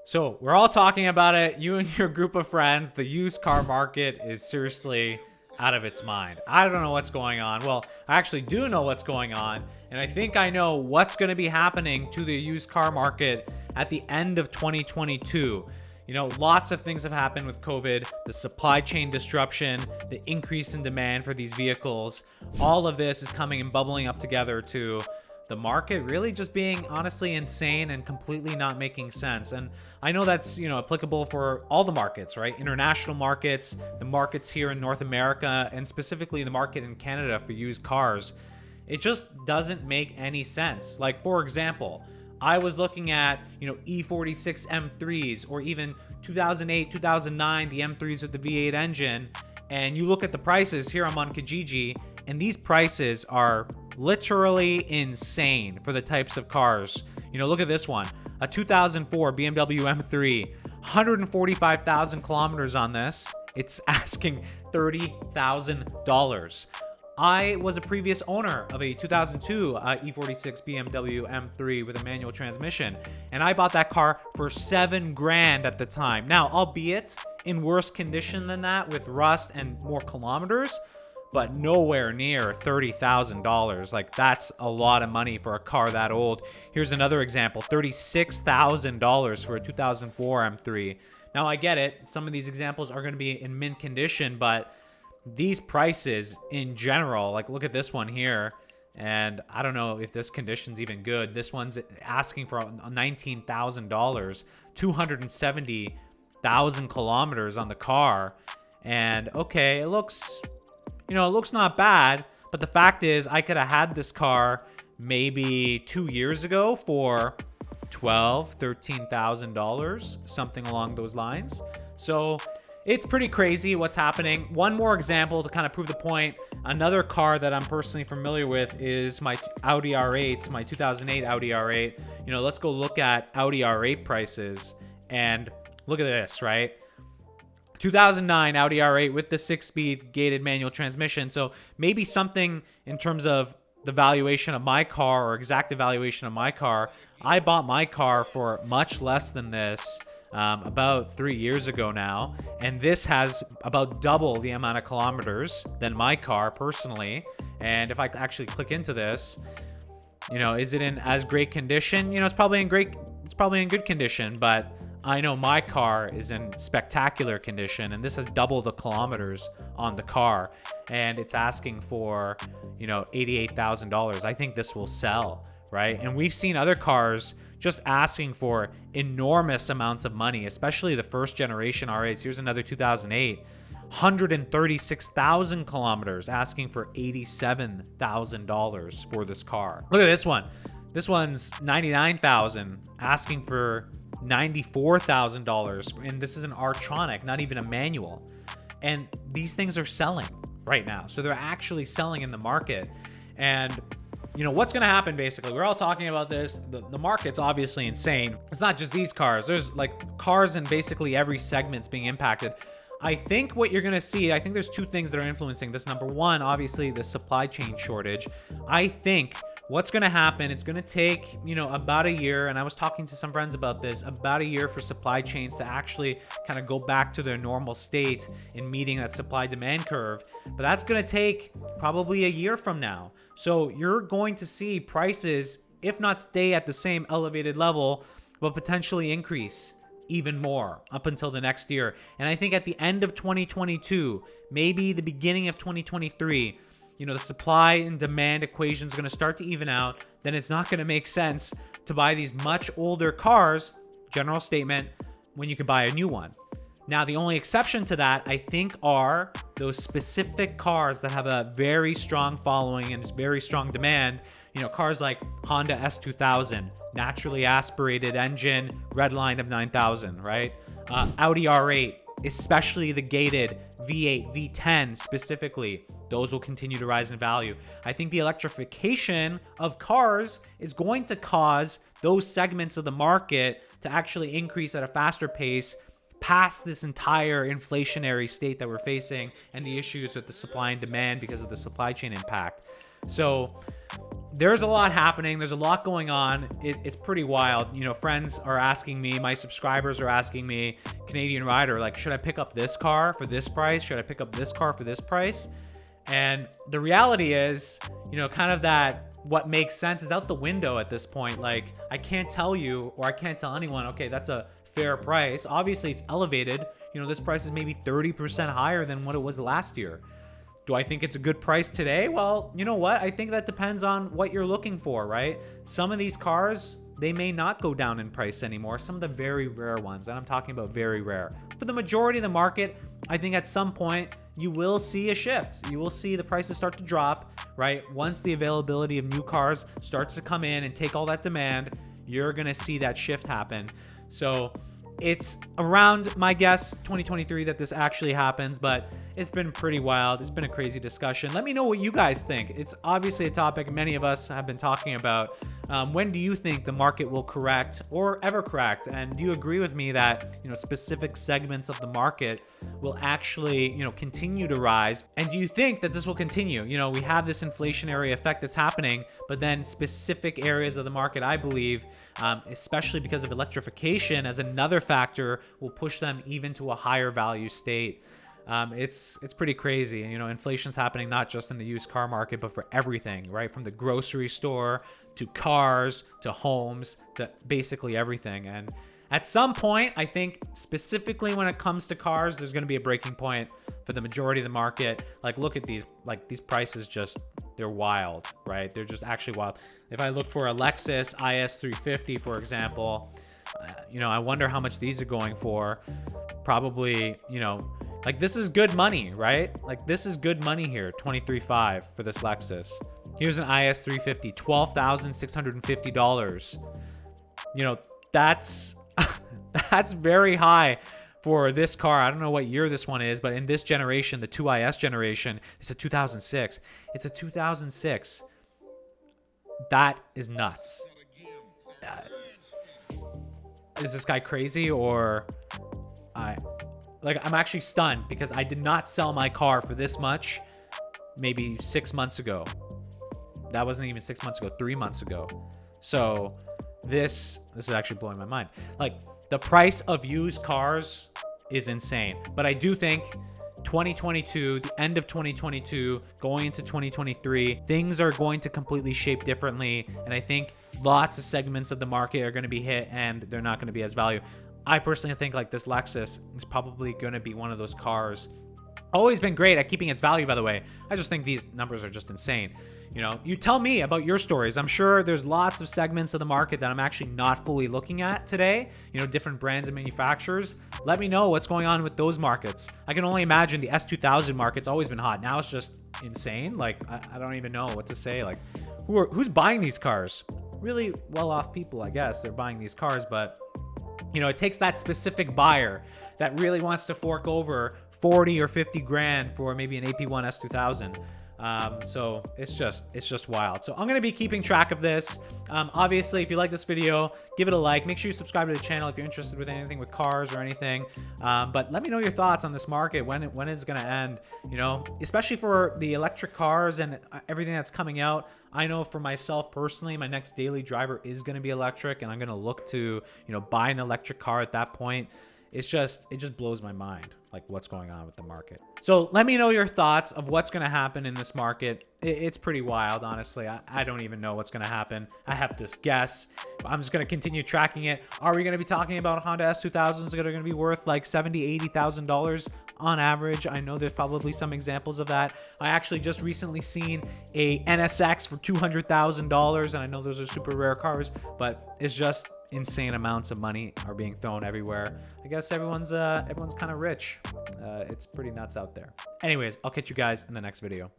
So we're all talking about it. You and your group of friends, the used car market is seriously out of its mind. I don't know what's going on. Well, I actually do know what's going on. And I think I know what's going to be happening to the used car market at the end of 2022. You know, lots of things have happened with COVID, the supply chain disruption, the increase in demand for these vehicles. All of this is coming and bubbling up together to the market really just being honestly insane and completely not making sense. And I know that's, applicable for all the markets, right? International markets, the markets here in North America, and specifically the market in Canada for used cars. It just doesn't make any sense. Like, for example, I was looking at, E46 M3s, or even 2008, 2009, the M3s with the V8 engine. And you look at the prices here, I'm on Kijiji, and these prices are literally insane for the types of cars. Look at this one, a 2004 BMW M3, 145,000 kilometers on this. It's asking $30,000. I was a previous owner of a 2002 E46 BMW M3 with a manual transmission, and I bought that car for $7,000 at the time. Now, albeit in worse condition than that with rust and more kilometers, but nowhere near $30,000. Like, that's a lot of money for a car that old. Here's another example, $36,000 for a 2004 M3. Now, I get it. Some of these examples are going to be in mint condition, but these prices in general, like look at this one here, and I don't know if this condition's even good. This one's asking for $19,000, 270,000 kilometers on the car. And okay, it looks not bad, but the fact is I could have had this car maybe 2 years ago for $13,000, something along those lines. So it's pretty crazy what's happening. One more example to kind of prove the point. Another car that I'm personally familiar with is my Audi R8, my 2008 Audi R8. Let's go look at Audi R8 prices and look at this, right? 2009 Audi R8 with the 6-speed gated manual transmission. So maybe something in terms of the valuation of my car or exact evaluation of my car. I bought my car for much less than this about 3 years ago now. And this has about double the amount of kilometers than my car personally. And if I actually click into this, is it in as great condition? It's probably in good condition, but I know my car is in spectacular condition, and this has double the kilometers on the car, and it's asking for, $88,000. I think this will sell, right? And we've seen other cars just asking for enormous amounts of money, especially the first generation R8s. Here's another 2008, 136,000 kilometers, asking for $87,000 for this car. Look at this one. This one's 99,000, asking for $94,000, and this is an R-tronic, not even a manual. And these things are selling right now, so they're actually selling in the market. And what's going to happen? Basically, we're all talking about this. The market's obviously insane. It's not just these cars. There's like cars in basically every segment's being impacted. I think what you're going to see, I think there's two things that are influencing this. Number one, obviously the supply chain shortage. I think what's going to happen, it's going to take, about a year, and I was talking to some friends about this, about a year for supply chains to actually kind of go back to their normal state in meeting that supply demand curve. But that's going to take probably a year from now. So you're going to see prices, if not stay at the same elevated level, but potentially increase even more up until the next year. And I think at the end of 2022, maybe the beginning of 2023, the supply and demand equation is going to start to even out. Then it's not going to make sense to buy these much older cars, general statement, when you could buy a new one. Now, the only exception to that, I think, are those specific cars that have a very strong following and very strong demand. Cars like Honda S2000, naturally aspirated engine, red line of 9,000, right? Audi R8, especially the gated V8, V10 specifically. Those will continue to rise in value. I think the electrification of cars is going to cause those segments of the market to actually increase at a faster pace past this entire inflationary state that we're facing and the issues with the supply and demand because of the supply chain impact. So there's a lot happening. There's a lot going on. It's pretty wild. You know, friends are asking me, my subscribers are asking me, Canadian Rider, like, should I pick up this car for this price? Should I pick up this car for this price? And the reality is, you know, kind of that what makes sense is out the window at this point. Like, I can't tell you, or I can't tell anyone, okay, that's a fair price. Obviously, it's elevated. You know, this price is maybe 30% higher than what it was last year. Do I think it's a good price today? Well, you know what? I think that depends on what you're looking for, right? Some of these cars, they may not go down in price anymore. Some of the very rare ones, and I'm talking about very rare. For the majority of the market, I think at some point you will see a shift. You will see the prices start to drop, right? Once the availability of new cars starts to come in and take all that demand, you're gonna see that shift happen. So it's around, my guess, 2023 that this actually happens, but it's been pretty wild. It's been a crazy discussion. Let me know what you guys think. It's obviously a topic many of us have been talking about. When do you think the market will correct or ever correct? And do you agree with me that, you know, specific segments of the market will actually, you know, continue to rise? And do you think that this will continue? You know, we have this inflationary effect that's happening, but then specific areas of the market, I believe, especially because of electrification as another factor, will push them even to a higher value state. It's pretty crazy. You know, inflation's happening not just in the used car market, but for everything, right? From the grocery store to cars to homes to basically everything. And at some point, I think specifically when it comes to cars, there's going to be a breaking point for the majority of the market. Like, look at these, like, these prices, just, they're wild, right? They're just actually wild. If I look for a Lexus IS350, for example, you know, I wonder how much these are going for. Probably, you know, like, this is good money, right? Like, this is good money here, $23,500 for this Lexus. Here's an IS350, $12,650. You know, that's that's very high for this car. I don't know what year this one is, but in this generation, the 2IS generation, it's a 2006. It's a 2006. That is nuts. Is this guy crazy, or I'm actually stunned because I did not sell my car for this much maybe 6 months ago. That wasn't even 6 months ago, 3 months ago. So this is actually blowing my mind. Like, the price of used cars is insane. But I do think 2022, the end of 2022, going into 2023, things are going to completely shape differently. And I think lots of segments of the market are going to be hit and they're not going to be as valuable. I personally think, like, this Lexus is probably going to be one of those cars. Always been great at keeping its value, by the way. I just think these numbers are just insane. You know, you tell me about your stories. I'm sure there's lots of segments of the market that I'm actually not fully looking at today. You know, different brands and manufacturers. Let me know what's going on with those markets. I can only imagine the S2000 market's always been hot. Now it's just insane. Like, I don't even know what to say. Like, who's buying these cars? Really well-off people, I guess. They're buying these cars, but, you know, it takes that specific buyer that really wants to fork over 40 or 50 grand for maybe an AP1 S2000. So it's just wild. So I'm going to be keeping track of this. Obviously, if you like this video, give it a like. Make sure you subscribe to the channel if you're interested with anything with cars or anything. But let me know your thoughts on this market, when it's going to end, you know, especially for the electric cars and everything that's coming out. I know for myself personally, my next daily driver is going to be electric, and I'm going to look to, you know, buy an electric car at that point. It just blows my mind, like, what's going on with the market. So let me know your thoughts of what's going to happen in this market. It's pretty wild, honestly. I don't even know what's going to happen. I have this guess. I'm just going to continue tracking it. Are we going to be talking about Honda S2000s that are going to be worth like $70,000, $80,000 on average? I know there's probably some examples of that. I actually just recently seen a NSX for $200,000, and I know those are super rare cars, but it's just insane amounts of money are being thrown everywhere. I guess everyone's kind of rich. It's pretty nuts out there. Anyways, I'll catch you guys in the next video.